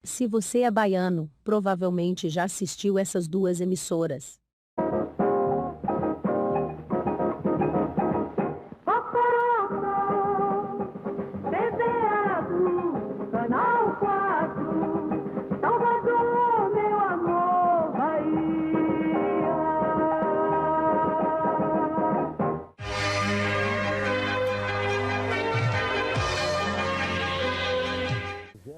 Se você é baiano, provavelmente já assistiu essas duas emissoras. Canal 4, Salvador, meu amor, Bahia.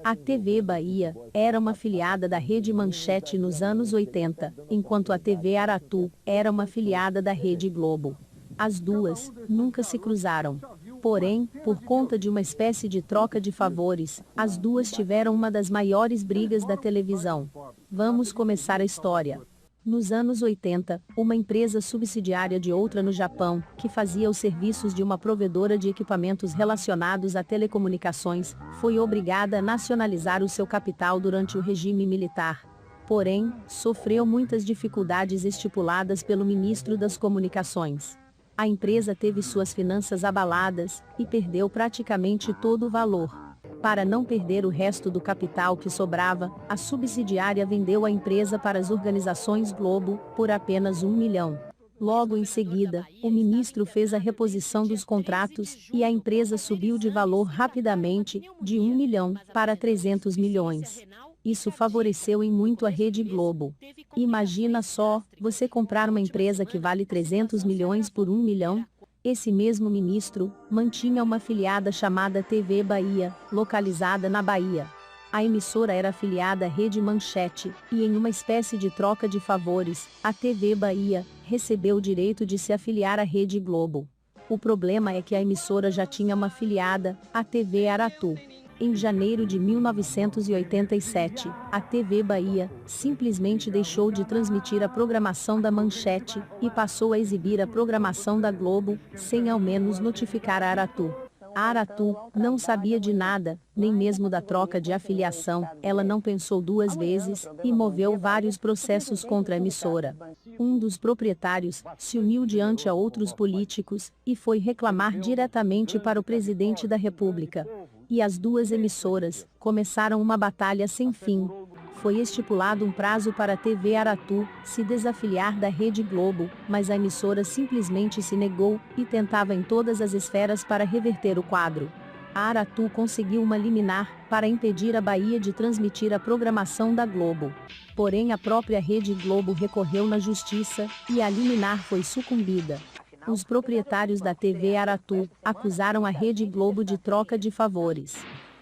A TV Bahia era uma afiliada da Rede Manchete nos anos 80, enquanto a TV Aratu era uma afiliada da Rede Globo. As duas nunca se cruzaram. Porém, por conta de uma espécie de troca de favores, as duas tiveram uma das maiores brigas da televisão. Vamos começar a história. Nos anos 80, uma empresa subsidiária de outra no Japão, que fazia os serviços de uma provedora de equipamentos relacionados a telecomunicações, foi obrigada a nacionalizar o seu capital durante o regime militar. Porém, sofreu muitas dificuldades estipuladas pelo ministro das Comunicações. A empresa teve suas finanças abaladas e perdeu praticamente todo o valor. Para não perder o resto do capital que sobrava, a subsidiária vendeu a empresa para as organizações Globo por apenas R$ 1 milhão. Logo em seguida, o ministro fez a reposição dos contratos e a empresa subiu de valor rapidamente, de 1 milhão para 300 milhões. Isso favoreceu em muito a Rede Globo. Imagina só, você comprar uma empresa que vale 300 milhões por 1 milhão? Esse mesmo ministro mantinha uma afiliada chamada TV Bahia, localizada na Bahia. A emissora era afiliada à Rede Manchete, e em uma espécie de troca de favores, a TV Bahia recebeu o direito de se afiliar à Rede Globo. O problema é que a emissora já tinha uma afiliada, a TV Aratu. Em janeiro de 1987, a TV Bahia simplesmente deixou de transmitir a programação da Manchete e passou a exibir a programação da Globo, sem ao menos notificar a Aratu. A Aratu não sabia de nada, nem mesmo da troca de afiliação. Ela não pensou duas vezes e moveu vários processos contra a emissora. Um dos proprietários se uniu diante a outros políticos e foi reclamar diretamente para o presidente da República. E as duas emissoras começaram uma batalha sem fim. Foi estipulado um prazo para a TV Aratu se desafiliar da Rede Globo, mas a emissora simplesmente se negou e tentava em todas as esferas para reverter o quadro. A Aratu conseguiu uma liminar para impedir a Bahia de transmitir a programação da Globo. Porém, a própria Rede Globo recorreu na justiça e a liminar foi sucumbida. Os proprietários da TV Aratu acusaram a Rede Globo de troca de favores.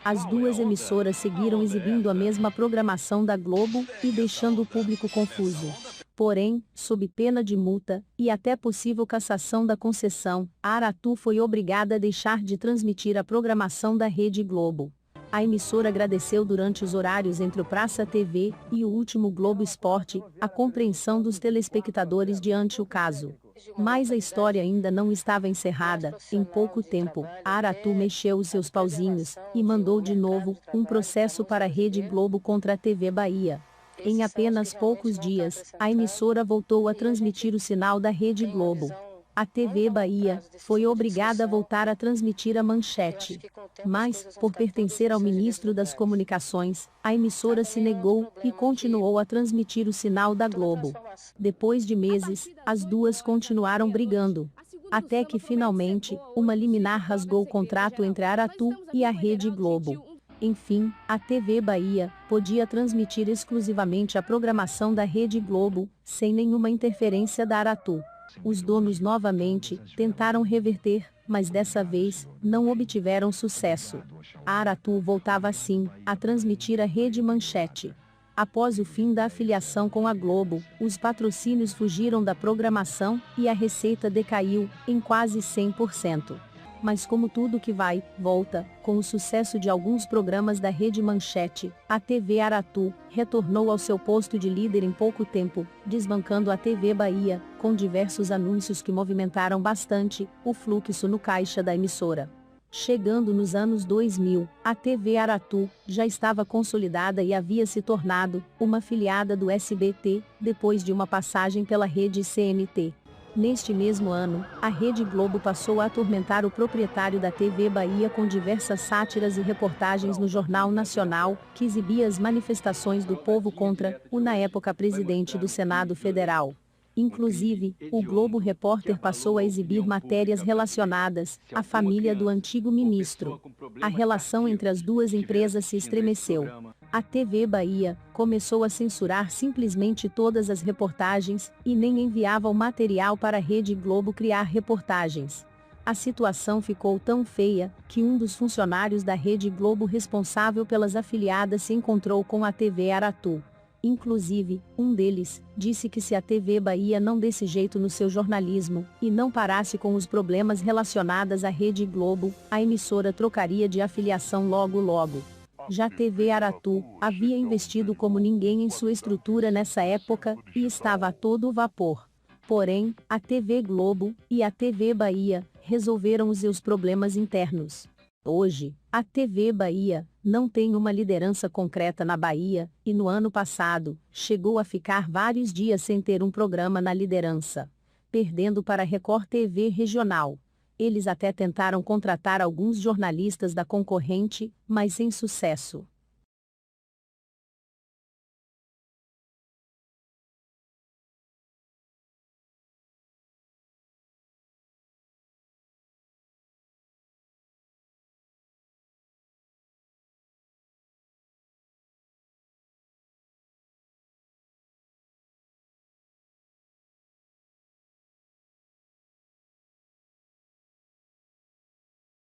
As duas emissoras seguiram exibindo a mesma programação da Globo e deixando o público confuso. Porém, sob pena de multa e até possível cassação da concessão, a Aratu foi obrigada a deixar de transmitir a programação da Rede Globo. A emissora agradeceu durante os horários entre o Praça TV e o último Globo Esporte a compreensão dos telespectadores diante o caso. Mas a história ainda não estava encerrada. Em pouco tempo, a Aratu mexeu os seus pauzinhos e mandou de novo um processo para a Rede Globo contra a TV Bahia. Em apenas poucos dias, a emissora voltou a transmitir o sinal da Rede Globo. A TV Bahia foi obrigada a voltar a transmitir a Manchete. Mas, por pertencer ao ministro das Comunicações, a emissora se negou e continuou a transmitir o sinal da Globo. Depois de meses, as duas continuaram brigando. Até que finalmente, uma liminar rasgou o contrato entre a Aratu e a Rede Globo. Enfim, a TV Bahia podia transmitir exclusivamente a programação da Rede Globo, sem nenhuma interferência da Aratu. Os donos novamente tentaram reverter, mas dessa vez não obtiveram sucesso. A Aratu voltava assim a transmitir a Rede Manchete. Após o fim da afiliação com a Globo, os patrocínios fugiram da programação e a receita decaiu em quase 100%. Mas como tudo que vai, volta, com o sucesso de alguns programas da Rede Manchete, a TV Aratu retornou ao seu posto de líder em pouco tempo, desbancando a TV Bahia, com diversos anúncios que movimentaram bastante o fluxo no caixa da emissora. Chegando nos anos 2000, a TV Aratu já estava consolidada e havia se tornado uma afiliada do SBT, depois de uma passagem pela rede CNT. Neste mesmo ano, a Rede Globo passou a atormentar o proprietário da TV Bahia com diversas sátiras e reportagens no Jornal Nacional, que exibia as manifestações do povo contra o, na época, presidente do Senado Federal. Inclusive, o Globo Repórter passou a exibir matérias relacionadas à família do antigo ministro. A relação entre as duas empresas se estremeceu. A TV Bahia começou a censurar simplesmente todas as reportagens e nem enviava o material para a Rede Globo criar reportagens. A situação ficou tão feia que um dos funcionários da Rede Globo responsável pelas afiliadas se encontrou com a TV Aratu. Inclusive, um deles disse que se a TV Bahia não desse jeito no seu jornalismo e não parasse com os problemas relacionados à Rede Globo, a emissora trocaria de afiliação logo logo. Já a TV Aratu havia investido como ninguém em sua estrutura nessa época e estava a todo vapor. Porém, a TV Globo e a TV Bahia resolveram os seus problemas internos. Hoje, a TV Bahia não tem uma liderança concreta na Bahia, e no ano passado, chegou a ficar vários dias sem ter um programa na liderança, perdendo para a Record TV Regional. Eles até tentaram contratar alguns jornalistas da concorrente, mas sem sucesso.